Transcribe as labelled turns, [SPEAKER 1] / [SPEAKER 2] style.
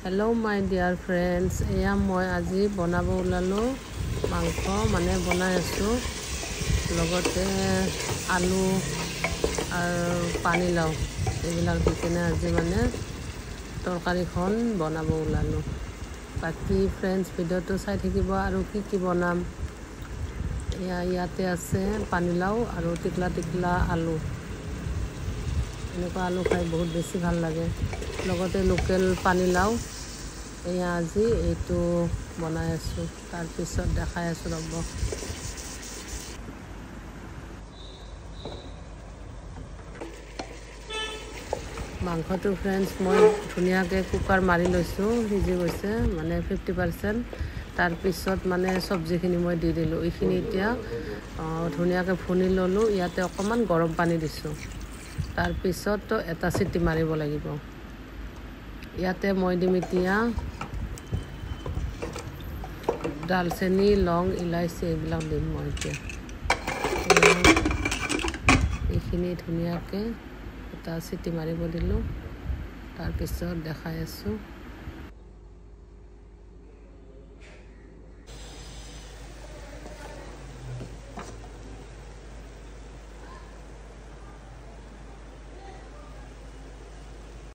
[SPEAKER 1] Hello my dear friends, এয়া মই আজি বনাব ওলালো মাংস মানে বনাই আছো লগতে আলু আৰু পানীলাও এইবিলাক দি কিনে আজি মানে তৰকাৰীখন বনাব ওলালো বাকি ফ্ৰেন্ডছ ভিডিওটো চাই থাকিব আৰু কি বনাম ইয়াতে আছে পানীলাও আৰু টিকলা আলু এনেকুৱা আলু খাই বহুত বেছি ভাল লাগে লগতে লোকেল পানীলাও এয়া আজি এইটো বনাই আছো তাৰ পিছত দেখাই আছো ৰব মাংসটো ফ্ৰেন্ডছ মই ধুনিয়াকৈ কুকাৰ মাৰি লৈছো সিজি গৈছে মানে 50% তাৰ পিছত মানে সবজিখিনি মই দি দিলো এইখিনি এতিয়া ধুনিয়াকৈ ভুনি ললো ইয়াতে অকমান গৰম পানী দিছো তাৰ পিছত এটা চিটি মাৰিব লাগিব ইয়াতে মই দিম এতিয়া দালচেনি লং ইলাইচি এইবিলাক দিম মই এতিয়া এইখিনি ধুনিয়াকৈ এটা চিটি মাৰিব দিলো তাৰ পিছত দেখাই আছো